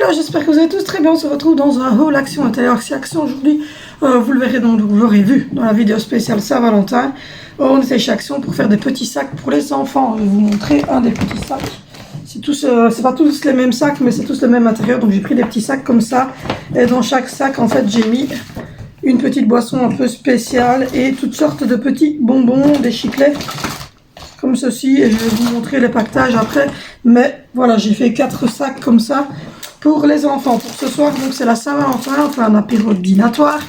Voilà, j'espère que vous allez tous très bien. On se retrouve dans un haul action intérieur action aujourd'hui. Vous le verrez donc, vous l'aurez vu dans la vidéo spéciale Saint-Valentin. On était chez Action pour faire des petits sacs pour les enfants. Je vais vous montrer un des petits sacs. C'est pas tous les mêmes sacs, mais c'est tous le même matériau. Donc j'ai pris des petits sacs comme ça. Et dans chaque sac, en fait, j'ai mis une petite boisson un peu spéciale et toutes sortes de petits bonbons, des chiclets comme ceci. Et je vais vous montrer les pactages après. Mais voilà, j'ai fait 4 sacs comme ça pour les enfants. Pour ce soir, donc c'est la Saint-Valentin, enfin un apéro dînatoire.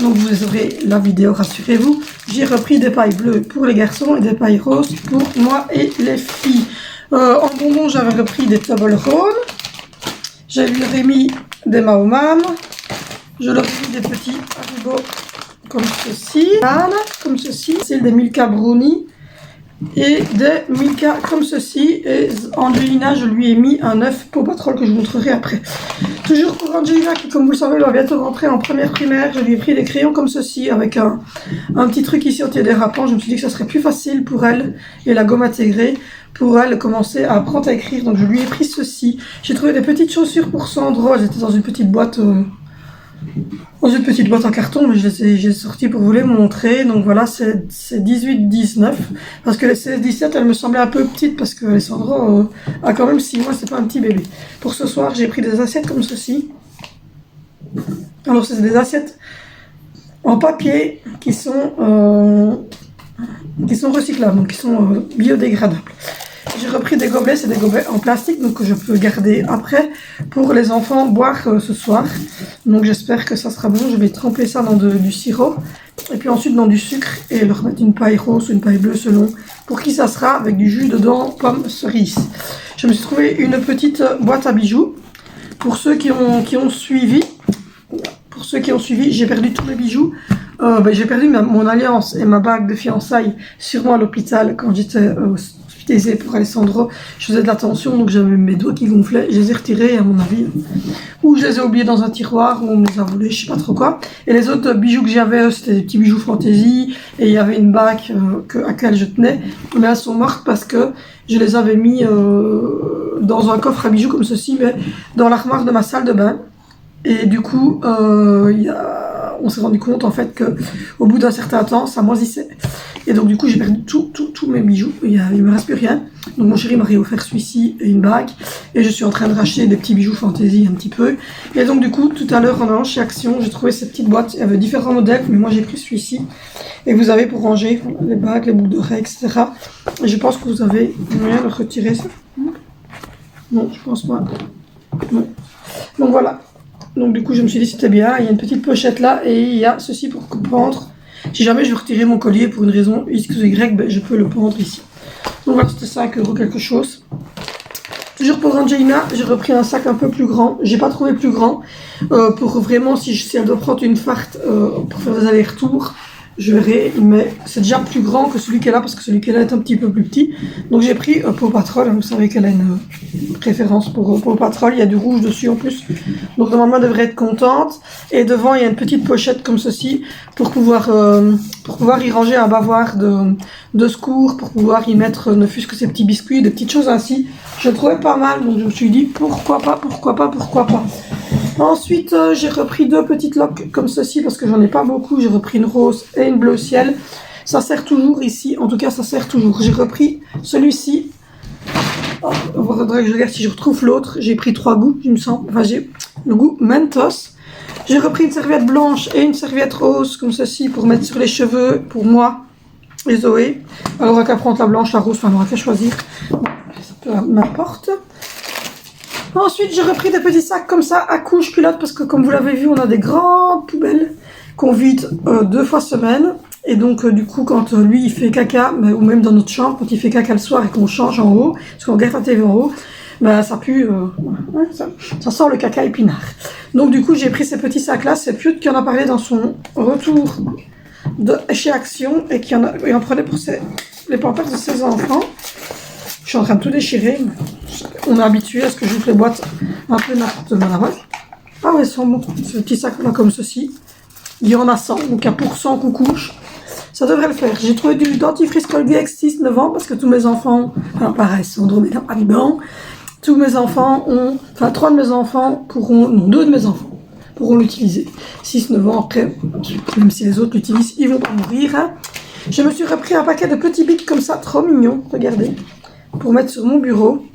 Donc vous aurez la vidéo, rassurez-vous. J'ai repris des pailles bleues pour les garçons et des pailles roses pour moi et les filles. En bonbons, j'avais repris des Toblerone. Je lui ai mis des Mahomam. Je leur ai mis des petits haribots comme ceci. Comme ceci. C'est des Milka Brownie. Et des Milka comme ceci. Et Angelina, je lui ai mis un œuf Paw Patrol que je vous montrerai après. Toujours pour Angelina qui, comme vous le savez, va bientôt rentrer en première primaire. Je lui ai pris des crayons comme ceci avec un petit truc ici antidérapant. Je me suis dit que ça serait plus facile pour elle, et la gomme intégrée pour elle commencer à apprendre à écrire. Donc je lui ai pris ceci. J'ai trouvé des petites chaussures pour Sandro. Elles étaient dans une petite boîte en carton, mais je les ai sorties pour vous les montrer. Donc voilà, c'est 18-19. Parce que les 16-17, elles me semblaient un peu petites parce que Alessandro a quand même 6 mois, c'est pas un petit bébé. Pour ce soir, j'ai pris des assiettes comme ceci. Alors, c'est des assiettes en papier qui sont recyclables, donc qui sont biodégradables. J'ai repris des gobelets, c'est des gobelets en plastique, donc que je peux garder après pour les enfants boire ce soir. Donc j'espère que ça sera bon. Je vais tremper ça dans du sirop et puis ensuite dans du sucre et leur mettre une paille rose ou une paille bleue selon pour qui ça sera, avec du jus dedans, pomme, cerise. Je me suis trouvé une petite boîte à bijoux pour ceux qui ont suivi. Pour ceux qui ont suivi, j'ai perdu tous mes bijoux. J'ai perdu mon alliance et ma bague de fiançailles sûrement à l'hôpital quand j'étais hospitalisée pour Alessandro. Je faisais de la tension, donc j'avais mes doigts qui gonflaient. Je les ai retirés à mon avis, ou je les ai oubliés dans un tiroir, ou on me les a volés, je sais pas trop quoi. Et les autres bijoux que j'avais, c'était des petits bijoux fantaisie, et il y avait une bague à laquelle je tenais, mais elles sont mortes parce que je les avais mis dans un coffre à bijoux comme ceci, mais dans l'armoire de ma salle de bain. Et du coup, on s'est rendu compte en fait que au bout d'un certain temps, ça moisissait. Et donc du coup, j'ai perdu tous mes bijoux. Il me reste plus rien. Donc mon chéri m'a réoffert celui-ci et une bague. Et je suis en train de racheter des petits bijoux fantaisie un petit peu. Et donc du coup, tout à l'heure en allant chez Action, j'ai trouvé cette petite boîte. Il y avait différents modèles, mais moi j'ai pris celui-ci. Et vous avez pour ranger les bagues, les boucles d'oreilles, etc. Et je pense que vous avez moyen de retirer ça. Non, je pense pas. Non. Donc voilà. Donc du coup, je me suis dit c'était bien. Il y a une petite pochette là et il y a ceci pour pendre. Si jamais je veux retirer mon collier pour une raison X ou Y, je peux le pendre ici. Donc voilà, c'était 5 € quelque chose. Toujours pour Angelina, j'ai repris un sac un peu plus grand. J'ai pas trouvé plus grand. Pour vraiment, si elle doit prendre une farte pour faire des allers-retours, je verrai, mais c'est déjà plus grand que celui qu'elle a parce que celui qu'elle a est un petit peu plus petit. Donc j'ai pris Paw Patrol, vous savez qu'elle a une préférence pour Paw Patrol, il y a du rouge dessus en plus. Donc normalement elle devrait être contente. Et devant il y a une petite pochette comme ceci pour pouvoir y ranger un bavoir de secours, pour pouvoir y mettre ne fût-ce que ces petits biscuits, des petites choses ainsi. Je le trouvais pas mal, donc je me suis dit pourquoi pas. Ensuite, j'ai repris 2 petites loques comme ceci parce que j'en ai pas beaucoup. J'ai repris une rose et une bleu ciel. Ça sert toujours ici. En tout cas, ça sert toujours. J'ai repris celui-ci. Oh, il faudrait que je regarde si je retrouve l'autre. J'ai pris 3 goûts, il me semble. Enfin, j'ai le goût Mentos. J'ai repris une serviette blanche et une serviette rose comme ceci pour mettre sur les cheveux pour moi et Zoé. Alors, on va qu'à prendre la blanche, la rose. Enfin, on aura qu'à choisir. Bon, ça peu m'importe. Ensuite, j'ai repris des petits sacs comme ça à couche culotte parce que comme vous l'avez vu, on a des grandes poubelles qu'on vide 2 fois semaine. Et donc, du coup, quand lui, il fait caca, ou même dans notre chambre, quand il fait caca le soir et qu'on change en haut, parce qu'on regarde la TV en haut, ça pue, ça sent le caca épinard. Donc, du coup, j'ai pris ces petits sacs-là. C'est Piot qui en a parlé dans son retour de chez Action et qui en prenait pour les pampers de ses enfants. Je suis en train de tout déchirer. On est habitué à ce que j'ouvre les boîtes un peu n'importe comment. Ah ouais, ils sont bons. Ce petit sac là comme ceci. Il y en a 100, donc il y a pour 100 coucouches. Ça devrait le faire. J'ai trouvé du dentifrice Colgate 6-9 ans parce que tous mes enfants, alors pareil, Sandro met pas dedans. tous mes enfants ont, enfin 3 de mes enfants pourront, non 2 de mes enfants pourront l'utiliser. 6-9 ans après, même si les autres l'utilisent, ils vont pas mourir. Hein. Je me suis repris un paquet de petits bics comme ça, trop mignons, regardez, pour mettre sur mon bureau.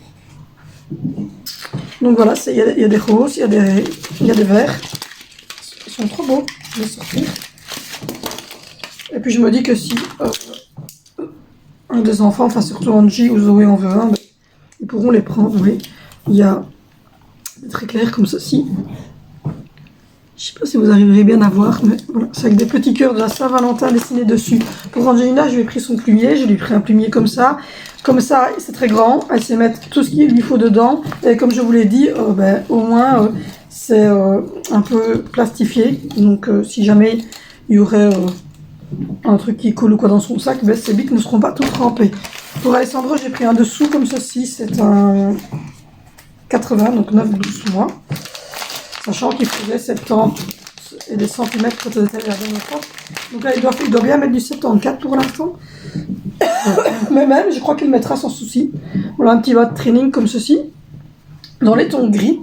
Donc voilà, il y a des roses, il y a des verts. Ils sont trop beaux, je vais sortir. Et puis je me dis que si un des enfants, enfin surtout Angie ou Zoé en veut un, ben, ils pourront les prendre, oui. Il y a des très clairs comme ceci. Je sais pas si vous arriverez bien à voir, mais voilà, c'est avec des petits cœurs de la Saint-Valentin dessinés dessus. Pour Angelina, je lui ai pris son plumier, je lui ai pris un plumier comme ça. Comme ça, c'est très grand, elle sait mettre tout ce qu'il lui faut dedans. Et comme je vous l'ai dit, ben, au moins, c'est un peu plastifié. Donc, si jamais il y aurait un truc qui coule ou quoi dans son sac, ben, ces bics ne seront pas tout trempés. Pour Alessandro, j'ai pris un dessous comme ceci, c'est un 80, donc 9-12 mois. Sachant qu'il faisait 70 et des centimètres quand on était la dernière fois. Donc là, il doit bien mettre du 74 pour l'instant. Mais même, je crois qu'il mettra sans souci. Voilà un petit bas de training comme ceci, dans les tons gris.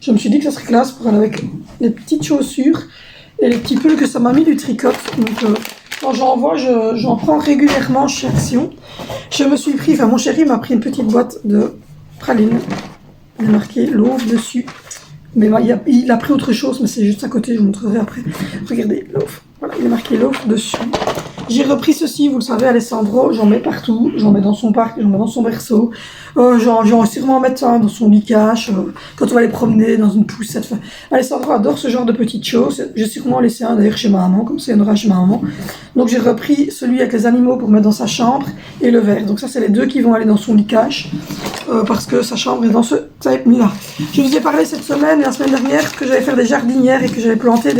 Je me suis dit que ça serait classe pour aller avec les petites chaussures et les petits pulls que ça m'a mis du tricot. Donc quand j'en vois, j'en prends régulièrement chez Action. Je me suis pris, enfin mon chéri m'a pris une petite boîte de pralines. Il y a marqué Love dessus. Mais il a pris autre chose, mais c'est juste à côté, je vous montrerai après. Regardez, Love. Voilà, il a marqué Love dessus. J'ai repris ceci, vous le savez, Alessandro, j'en mets partout. J'en mets dans son parc, j'en mets dans son berceau. J'en vais sûrement mettre ça dans son lit cache, quand on va les promener dans une poussette. Enfin, Alessandro adore ce genre de petites choses. J'ai sûrement laissé un d'ailleurs chez ma maman, comme ça il y en aura chez ma maman. Donc j'ai repris celui avec les animaux pour mettre dans sa chambre et le vert. Donc ça, c'est les deux qui vont aller dans son lit cache. Parce que sa chambre est dans ce type-là. Je vous ai parlé cette semaine et la semaine dernière que j'allais faire des jardinières et que j'avais planté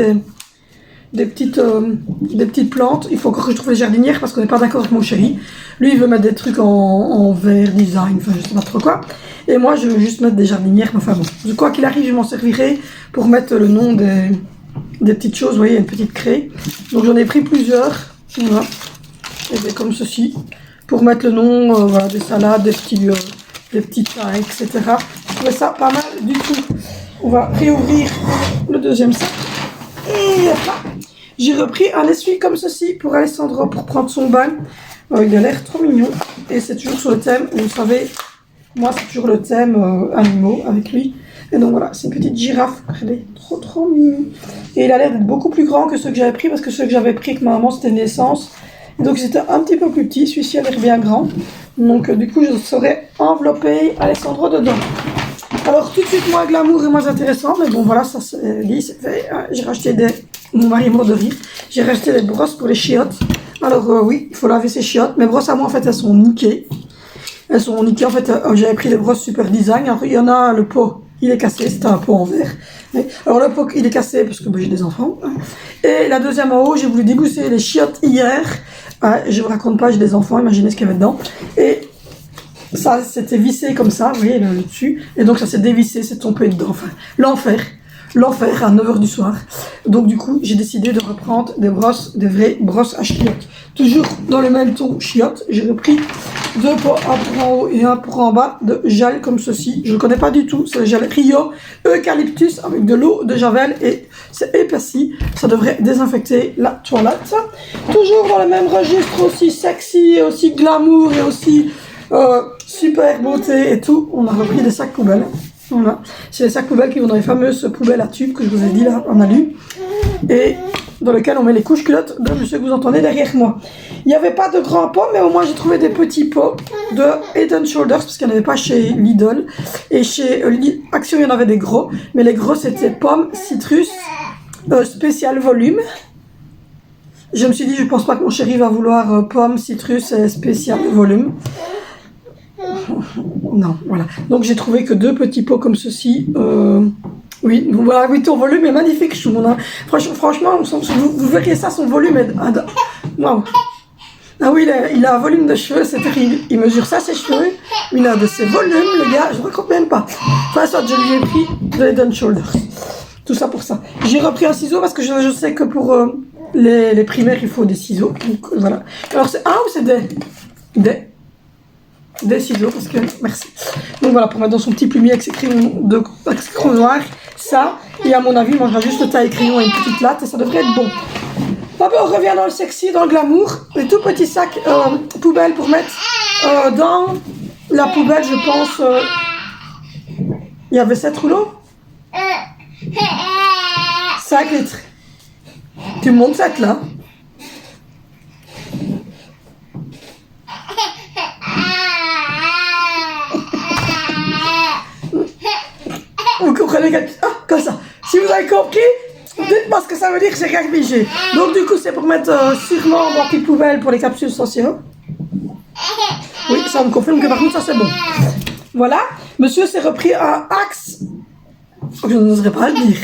des petites plantes. Il faut encore que je trouve les jardinières parce qu'on n'est pas d'accord avec mon chéri. Lui, il veut mettre des trucs en vert design, enfin je sais pas trop quoi. Et moi, je veux juste mettre des jardinières. Enfin bon, quoi qu'il arrive, je m'en servirai pour mettre le nom des petites choses. Vous voyez, il y a une petite craie. Donc j'en ai pris plusieurs. Voilà. Et bien, comme ceci. Pour mettre le nom voilà, des salades, des petits tas, etc. Je trouvais ça pas mal du tout. On va réouvrir le deuxième sac. Et là, j'ai repris un essuie comme ceci pour Alessandro pour prendre son bain. Il a l'air trop mignon. Et c'est toujours sur le thème, vous savez, moi c'est toujours le thème animaux avec lui. Et donc voilà, c'est une petite girafe. Regardez, trop mignon. Et il a l'air d'être beaucoup plus grand que ceux que j'avais pris parce que ceux que j'avais pris avec ma maman c'était naissance. Et donc c'était un petit peu plus petit. Celui-ci a l'air bien grand. Donc du coup, je saurais envelopper Alessandro dedans. Alors tout de suite moins glamour et moins intéressant, mais bon voilà, ça c'est dit, c'est fait. J'ai racheté mon mari est mort de rire, j'ai racheté des brosses pour les chiottes. Alors oui, il faut laver ses chiottes. Mes brosses à moi en fait elles sont niquées. Elles sont niquées en fait, j'avais pris des brosses super design. Alors, il y en a, le pot, il est cassé, c'était un pot en verre. Alors le pot il est cassé parce que j'ai des enfants. Et la deuxième en haut, j'ai voulu dégousser les chiottes hier. Je vous raconte pas, j'ai des enfants, imaginez ce qu'il y avait dedans. Et ça s'était vissé comme ça, vous voyez, le dessus. Et donc ça s'est dévissé, c'est tombé dedans. Enfin, l'enfer à 9h du soir. Donc du coup, j'ai décidé de reprendre des vraies brosses à chiottes. Toujours dans le même ton chiottes, j'ai repris 2 pots, un pour en haut et un pour en bas, de gel comme ceci. Je ne connais pas du tout, c'est le gel Rio Eucalyptus avec de l'eau de javel et c'est épaissi. Ça devrait désinfecter la toilette. Toujours dans le même registre, aussi sexy, aussi glamour et aussi super beauté et tout. On a repris des sacs poubelles. Voilà. C'est les sacs poubelles qui vont dans les fameuses poubelles à tubes que je vous ai dit là en alu. Et dans lequel on met les couches culottes de monsieur que vous entendez derrière moi. Il n'y avait pas de grands pots, mais au moins j'ai trouvé des petits pots de Head & Shoulders parce qu'il n'y en avait pas chez Lidl. Et chez Action, il y en avait des gros. Mais les gros, c'était pommes, citrus, spécial volume. Je me suis dit, je pense pas que mon chéri va vouloir pommes, citrus et spécial volume. Non, voilà. Donc j'ai trouvé que 2 petits pots comme ceci. Oui, voilà, oui, ton volume est magnifique, chou. Franchement, vous verriez ça, son volume est... Wow. Ah oui, il a un volume de cheveux, c'est terrible. Il mesure ça, ses cheveux. Il a de ses volumes, le gars, je ne raconte même pas. Enfin, soit je lui ai pris de Head & Shoulders. Tout ça pour ça. J'ai repris un ciseau parce que je sais que pour les primaires, il faut des ciseaux. Donc voilà. Alors c'est un ou c'est des... des ciseaux, parce que merci. Donc voilà, pour mettre dans son petit plumier avec ses crayons noirs, ça, et à mon avis, il mangera juste taille crayon et une petite latte, et ça devrait être bon. D'abord, on revient dans le sexy, dans le glamour, les tout petits sacs poubelles pour mettre dans la poubelle, je pense, il y avait 7 rouleaux 5 litres. Tu montes 7 là. Vous comprenez comme ça. Si vous avez compris, dites-moi ce que ça veut dire que j'ai rien pigé. Donc du coup c'est pour mettre sûrement dans petite poubelle pour les capsules sans sirop. Oui, ça me confirme que par contre ça c'est bon. Voilà, monsieur s'est repris un axe. Je n'oserais pas le dire.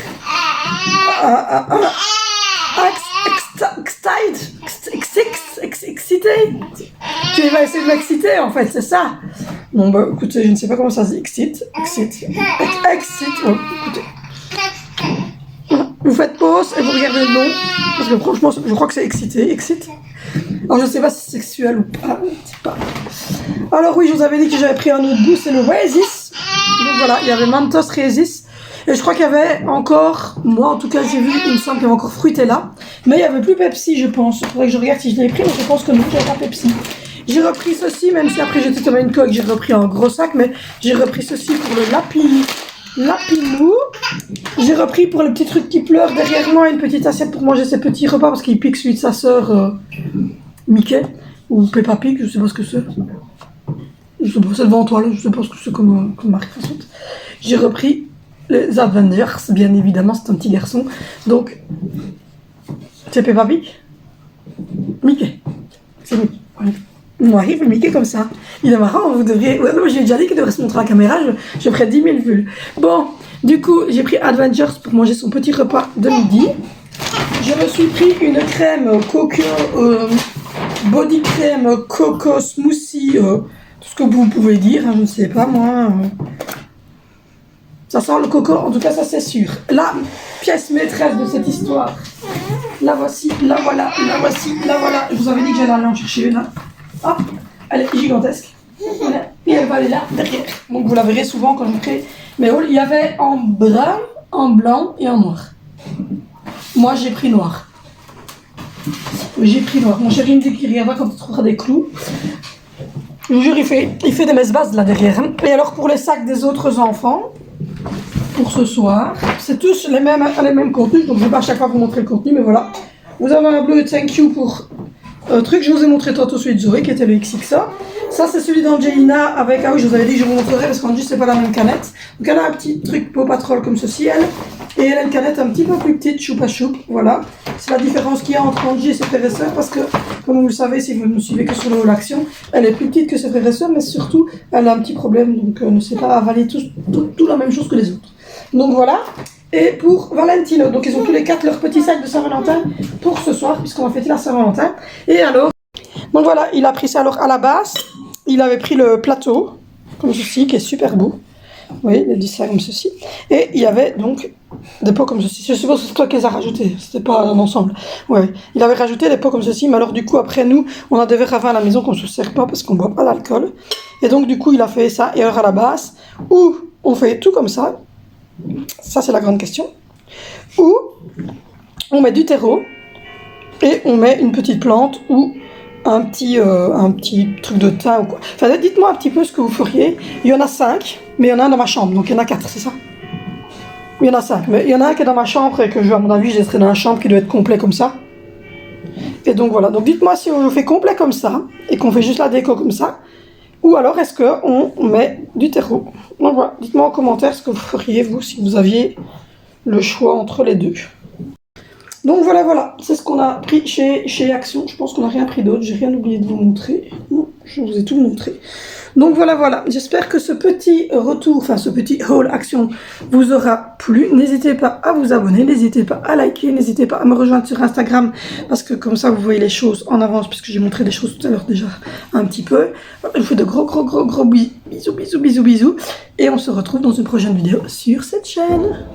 Excité. Tu vas essayer de m'exciter en fait, c'est ça. Bon bah écoutez, je ne sais pas comment ça se dit. Excite. Oh, écoutez. Vous faites pause et vous regardez le nom. Parce que franchement, je crois que c'est excite. Alors je ne sais pas si c'est sexuel ou pas. Alors oui, je vous avais dit que j'avais pris un autre goût, c'est le Oasis. Donc voilà, il y avait Mentos Oasis. Et je crois qu'il y avait encore, moi en tout cas j'ai vu, il me semble qu'il y avait encore Fruitella. Mais il n'y avait plus Pepsi, je pense. Il faudrait que je regarde si je l'ai pris, mais je pense que non, il n'y avait pas Pepsi. J'ai repris ceci, même si après j'étais tombé une coque, j'ai repris un gros sac, mais j'ai repris ceci pour le Lapinou. J'ai repris pour le petit truc qui pleure derrière moi une petite assiette pour manger ses petits repas parce qu'il pique celui de sa sœur Mickey ou Peppa Pig, je sais pas ce que c'est. Je sais pas, c'est devant toi là, je sais pas ce que c'est comme marque. J'ai repris les Avengers, bien évidemment, c'est un petit garçon. Donc, c'est Peppa Pig, Mickey. C'est Mickey. Moi, il fait Mickey comme ça. Il est marrant, vous devriez... Ouais, non, j'ai déjà dit qu'il devrait se montrer à la caméra, je ferai 10 000 vues. Bon, du coup, j'ai pris Avengers pour manger son petit repas de midi. Je me suis pris une crème coco, body crème coco smoothie, tout ce que vous pouvez dire, hein, je ne sais pas moi. Ça sent le coco, en tout cas ça c'est sûr. La pièce maîtresse de cette histoire. La voici, la voilà, la voici, la voilà. Je vous avais dit que j'allais aller en chercher une. Hop, elle est gigantesque. Voilà. Et elle va aller là, derrière. Donc vous la verrez souvent quand je crée mes hauls. Il y avait en brun, en blanc et en noir. Moi j'ai pris noir. J'ai pris noir. Mon chéri me dit qu'il reviendra quand il trouvera des clous. Je vous jure, il fait des messes basses là derrière. Et alors pour les sacs des autres enfants, pour ce soir, c'est tous les mêmes contenus. Donc je ne vais pas à chaque fois vous montrer le contenu, mais voilà. Vous avez un bleu thank you pour truc. Je vous ai montré tantôt celui de Zoé qui était le XXA. Ça c'est celui d'Angelina avec, ah oui je vous avais dit que je vous montrerai parce qu'en juste c'est pas la même canette. Donc elle a un petit truc Paw Patrol comme ceci elle. Et elle a une canette un petit peu plus petite, choupa choup, voilà. C'est la différence qu'il y a entre Angie et ses frères et sœurs parce que, comme vous le savez, si vous ne me suivez que sur le haut l'action, elle est plus petite que ses frères et sœurs, mais surtout, elle a un petit problème, donc ne sait pas avaler tout la même chose que les autres. Donc voilà. Et pour Valentino, donc ils ont tous les 4 leur petit sac de Saint-Valentin pour ce soir, puisqu'on va fêter la Saint-Valentin. Et alors, donc voilà, il a pris ça alors à la base, il avait pris le plateau, comme ceci, qui est super beau. Oui, il a dit ça comme ceci. Et il y avait donc des pots comme ceci. Je suppose que c'est toi qui les as rajoutés, c'était pas un ensemble. Ouais, il avait rajouté des pots comme ceci, mais alors du coup après nous, on a des verres à vin à la maison qu'on ne se sert pas parce qu'on boit pas d'alcool. Et donc du coup il a fait ça, et alors à la base, ou on fait tout comme ça c'est la grande question, ou on met du terreau, et on met une petite plante, ou un petit truc de thym ou quoi. Enfin, dites-moi un petit peu ce que vous feriez. Il y en a 5, mais il y en a un dans ma chambre, donc il y en a 4, c'est ça? Il y en a 5, mais il y en a un qui est dans ma chambre et que, à mon avis, je laisserai dans la chambre qui doit être complet comme ça. Et donc voilà, donc dites-moi si on le fait complet comme ça, et qu'on fait juste la déco comme ça, ou alors est-ce qu'on met du terreau. Donc voilà, dites-moi en commentaire ce que vous feriez, vous, si vous aviez le choix entre les deux. Donc voilà, c'est ce qu'on a pris chez Action. Je pense qu'on n'a rien pris d'autre, j'ai rien oublié de vous montrer. Non, je vous ai tout montré. Donc voilà, j'espère que ce petit retour, enfin ce petit haul Action vous aura plu. N'hésitez pas à vous abonner, n'hésitez pas à liker, n'hésitez pas à me rejoindre sur Instagram, parce que comme ça vous voyez les choses en avance, puisque j'ai montré des choses tout à l'heure déjà un petit peu. Je vous fais de gros bisous, et on se retrouve dans une prochaine vidéo sur cette chaîne.